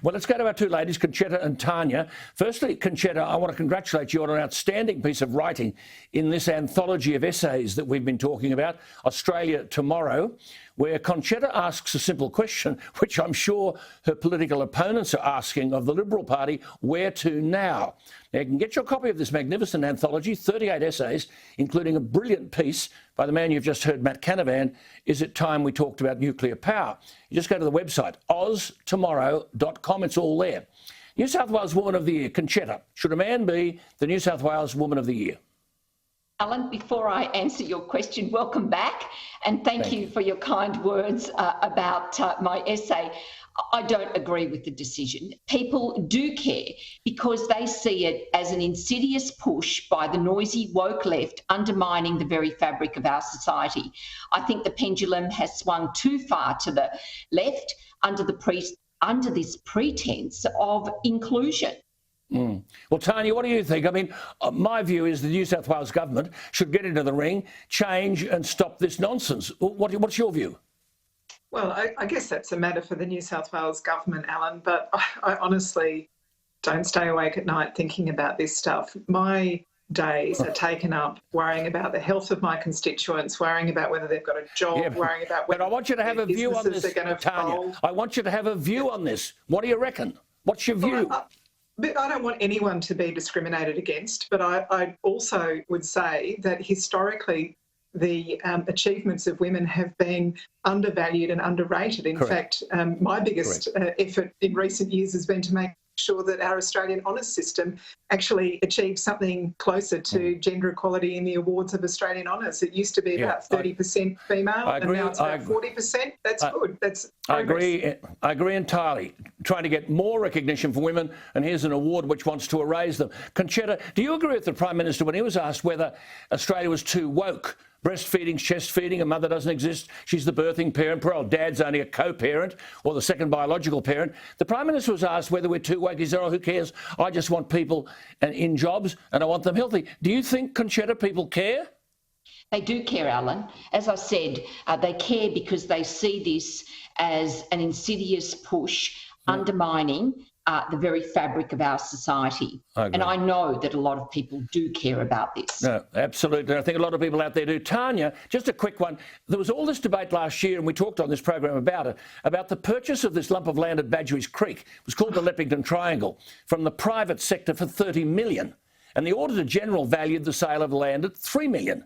Well, let's go to our two ladies, Concetta and Tanya. Firstly, Concetta, I want to congratulate you on an outstanding piece of writing in this anthology of essays that we've been talking about, Australia Tomorrow, where Concetta asks a simple question, which I'm sure her political opponents are asking of the Liberal Party: where to now? Now, you can get your copy of this magnificent anthology, 38 essays, including a brilliant piece by the man you've just heard, Matt Canavan, Is It Time We Talked About Nuclear Power? You just go to the website, oztomorrow.com. It's all there. New South Wales Woman of the Year, Concetta. Should a man be the New South Wales Woman of the Year? Alan, before I answer your question, welcome back, and thank you for your kind words about my essay. I don't agree with the decision. People do care because they see it as an insidious push by the noisy woke left, undermining the very fabric of our society. I think the pendulum has swung too far to the left under this pretense of inclusion. Well, Tanya, what do you think? I mean, my view is the New South Wales government should get into the ring, change and stop this nonsense. What's your view? Well, I guess that's a matter for the New South Wales government, Alan, but I honestly don't stay awake at night thinking about this stuff. My days are taken up worrying about the health of my constituents, worrying about whether they've got a job, worrying about whether I want you to have a view on this, Tanya. I want you to have a view on this. What do you reckon? What's your view? But I don't want anyone to be discriminated against, but I also would say that historically the achievements of women have been undervalued and underrated. In fact, my biggest effort in recent years has been to make sure that our Australian honours system actually achieves something closer to gender equality in the awards of Australian honours. It used to be about 30% female, and now it's about 40%. That's good. That's progress. I agree entirely. Trying to get more recognition for women, and here's an award which wants to erase them. Concetta, do you agree with the Prime Minister when he was asked whether Australia was too woke? Breastfeeding, chest feeding, a mother doesn't exist, she's the birthing parent, poor old dad's only a co-parent or the second biological parent. The Prime Minister was asked whether we're too woke. He said, oh, who cares? I just want people in jobs and I want them healthy. Do you think, Concetta, people care? They do care, Alan. As I said, they care because they see this as an insidious push undermining the very fabric of our society. And I know that a lot of people do care about this. No, absolutely. I think a lot of people out there do. Tanya, just a quick one. There was all this debate last year, and we talked on this program about it, about the purchase of this lump of land at Badgerys Creek. It was called the Leppington Triangle, from the private sector for $30 million. And the Auditor General valued the sale of the land at $3 million.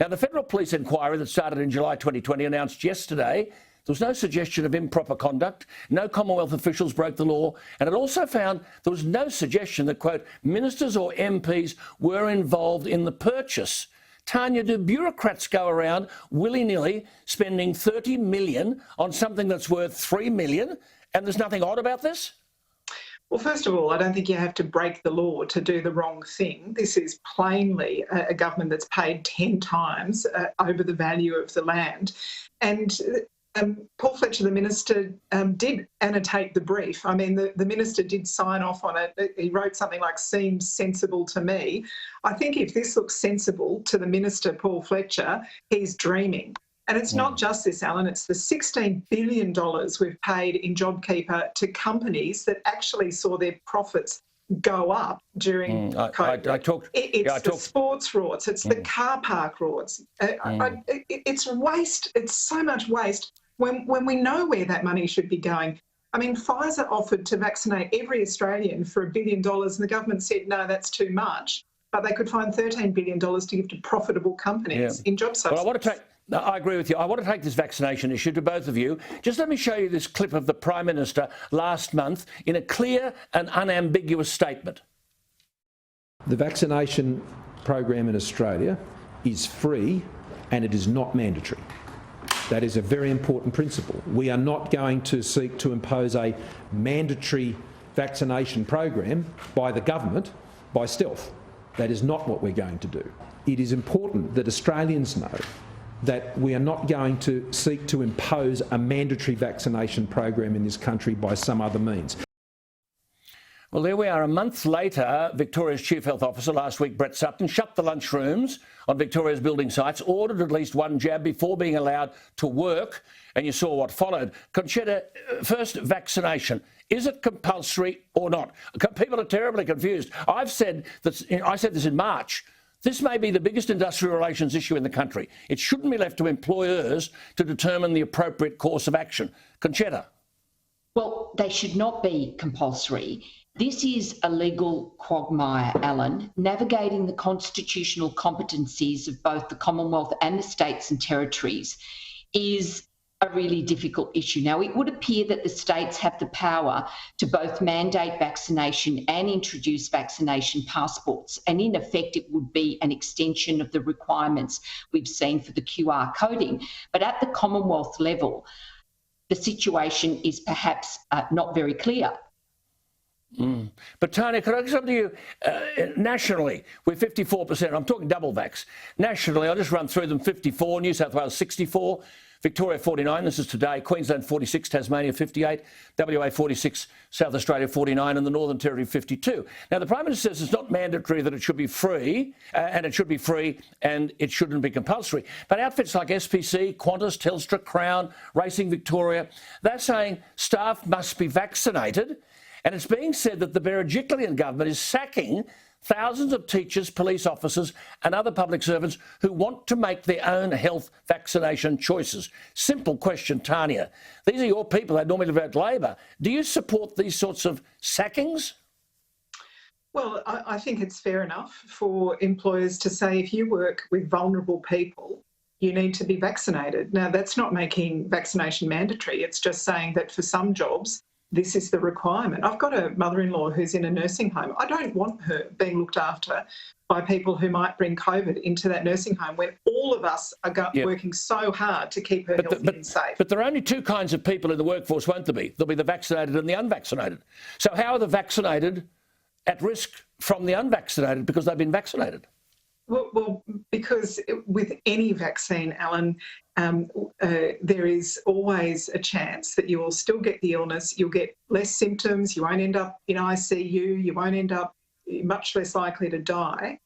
Now, the federal police inquiry that started in July 2020 announced yesterday there was no suggestion of improper conduct, no Commonwealth officials broke the law, and it also found there was no suggestion that, quote, ministers or MPs were involved in the purchase. Tanya, do bureaucrats go around willy-nilly spending $30 million on something that's worth $3 million, and there's nothing odd about this? Well, first of all, I don't think you have to break the law to do the wrong thing. This is plainly a government that's paid 10 times over the value of the land. And Paul Fletcher, the minister, did annotate the brief. I mean, the minister did sign off on it. He wrote something like, seems sensible to me. I think if this looks sensible to the minister, Paul Fletcher, he's dreaming. And it's not just this, Alan, it's the $16 billion we've paid in JobKeeper to companies that actually saw their profits go up during COVID. It's the sports rorts, it's the car park rorts. It's waste, it's so much waste when we know where that money should be going. I mean, Pfizer offered to vaccinate every Australian for $1 billion and the government said, no, that's too much. But they could find $13 billion to give to profitable companies in job subsidies. Well, I agree with you. I want to take this vaccination issue to both of you. Just let me show you this clip of the Prime Minister last month in a clear and unambiguous statement. The vaccination program in Australia is free and it is not mandatory. That is a very important principle. We are not going to seek to impose a mandatory vaccination program by the government by stealth. That is not what we're going to do. It is important that Australians know that we are not going to seek to impose a mandatory vaccination program in this country by some other means. Well, there we are. A month later, Victoria's Chief Health Officer last week, Brett Sutton, shut the lunchrooms on Victoria's building sites, ordered at least one jab before being allowed to work, and you saw what followed. Concetta, first, vaccination. Is it compulsory or not? People are terribly confused. I said this in March. This may be the biggest industrial relations issue in the country. It shouldn't be left to employers to determine the appropriate course of action. Concetta. Well, they should not be compulsory. This is a legal quagmire, Alan. Navigating the constitutional competencies of both the Commonwealth and the states and territories is a really difficult issue. Now, it would appear that the states have the power to both mandate vaccination and introduce vaccination passports. And in effect, it would be an extension of the requirements we've seen for the QR coding. But at the Commonwealth level, the situation is perhaps not very clear. But Tanya, could I say something to you? Nationally, we're 54%. I'm talking double vax. Nationally, I'll just run through them. 54, New South Wales 64, Victoria 49, this is today, Queensland 46, Tasmania 58, WA 46, South Australia 49 and the Northern Territory 52. Now, the Prime Minister says it's not mandatory that it should be free, and it should be free and it shouldn't be compulsory. But outfits like SPC, Qantas, Telstra, Crown, Racing Victoria, they're saying staff must be vaccinated. And it's being said that the Berejiklian government is sacking thousands of teachers, police officers and other public servants who want to make their own health vaccination choices. Simple question, Tanya. These are your people. They normally vote Labor. Do you support these sorts of sackings? Well, I think it's fair enough for employers to say if you work with vulnerable people, you need to be vaccinated. Now, that's not making vaccination mandatory. It's just saying that for some jobs, this is the requirement. I've got a mother-in-law who's in a nursing home. I don't want her being looked after by people who might bring COVID into that nursing home when all of us are working so hard to keep her healthy and safe. But there are only two kinds of people in the workforce, won't there be? There'll be the vaccinated and the unvaccinated. So how are the vaccinated at risk from the unvaccinated because they've been vaccinated? Well, because with any vaccine, Alan, there is always a chance that you will still get the illness, you'll get less symptoms, you won't end up in ICU, you won't end up much less likely to die.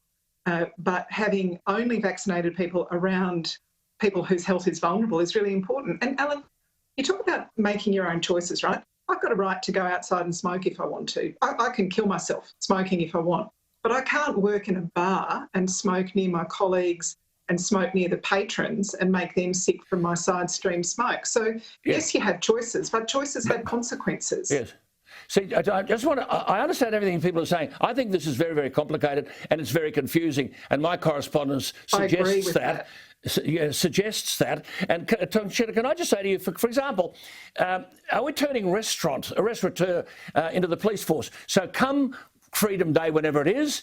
But having only vaccinated people around people whose health is vulnerable is really important. And Alan, you talk about making your own choices, right? I've got a right to go outside and smoke if I want to. I can kill myself smoking if I want. But I can't work in a bar and smoke near my colleagues and smoke near the patrons and make them sick from my side stream smoke. So, yes, you have choices, but choices have consequences. Yes. See, I just want to, I understand everything people are saying. I think this is very, very complicated and it's very confusing. And my correspondence suggests that. Suggests that. And Concetta, can I just say to you, for example, are we turning a restaurateur into the police force? So come Freedom Day, whenever it is,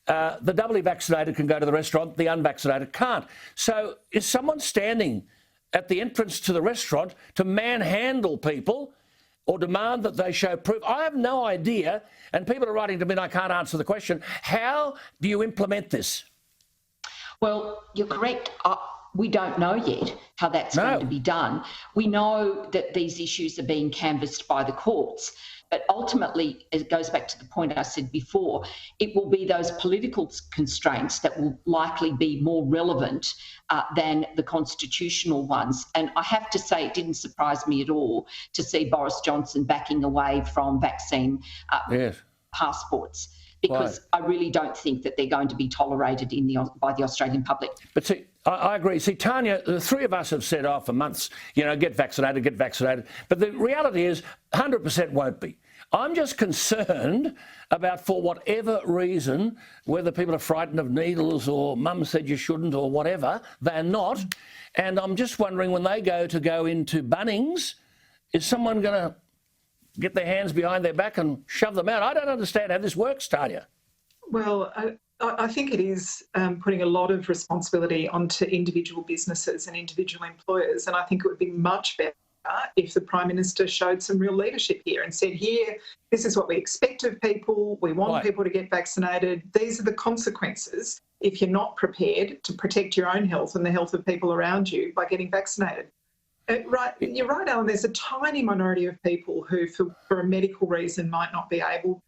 the doubly vaccinated can go to the restaurant, the unvaccinated can't. So is someone standing at the entrance to the restaurant to manhandle people or demand that they show proof? I have no idea, and people are writing to me and I can't answer the question. How do you implement this? Well, you're correct. We don't know yet how that's going to be done. We know that these issues are being canvassed by the courts. But ultimately, it goes back to the point I said before, it will be those political constraints that will likely be more relevant than the constitutional ones. And I have to say, it didn't surprise me at all to see Boris Johnson backing away from vaccine passports, because I really don't think that they're going to be tolerated by the Australian public. But see, I agree. See, Tanya, the three of us have said, for months, get vaccinated, get vaccinated. But the reality is 100% won't be. I'm just concerned about, for whatever reason, whether people are frightened of needles or mum said you shouldn't or whatever, they're not. And I'm just wondering, when they go into Bunnings, is someone going to get their hands behind their back and shove them out? I don't understand how this works, Tanya. Well, I think it is putting a lot of responsibility onto individual businesses and individual employers, and I think it would be much better if the Prime Minister showed some real leadership here and said, here, this is what we expect of people, we want people to get vaccinated, these are the consequences if you're not prepared to protect your own health and the health of people around you by getting vaccinated. You're right, Alan, there's a tiny minority of people who, for a medical reason, might not be able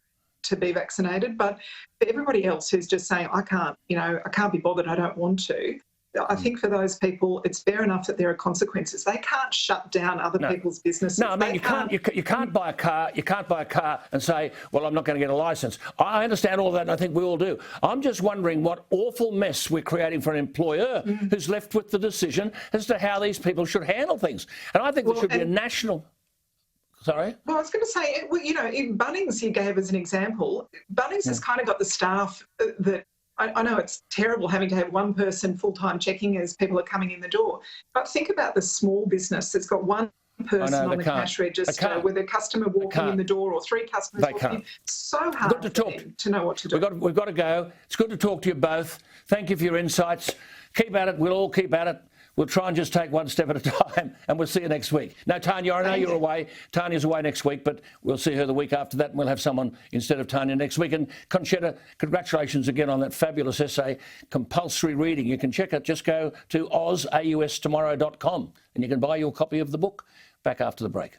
to be vaccinated. But for everybody else who's just saying, I can't be bothered, I don't want to, I think for those people, it's fair enough that there are consequences. They can't shut down other people's businesses. No, I mean, you can't buy a car. You can't buy a car and say, well, I'm not going to get a licence. I understand all that, and I think we all do. I'm just wondering what awful mess we're creating for an employer who's left with the decision as to how these people should handle things. And I think there should be a national... Sorry? Well, I was going to say, in Bunnings you gave as an example, Bunnings has kind of got the staff that... I know it's terrible having to have one person full-time checking as people are coming in the door, but think about the small business that's got one person on the cash register with a customer walking in the door or three customers walking in. It's so hard for them to know what to do. We've got to go. It's good to talk to you both. Thank you for your insights. Keep at it. We'll all keep at it. We'll try and just take one step at a time, and we'll see you next week. Now, Tanya, I know you're away. Tanya's away next week, but we'll see her the week after that, and we'll have someone instead of Tanya next week. And Concetta, congratulations again on that fabulous essay, Compulsory Reading. You can check it. Just go to austomorrow.com, and you can buy your copy of the book. Back after the break.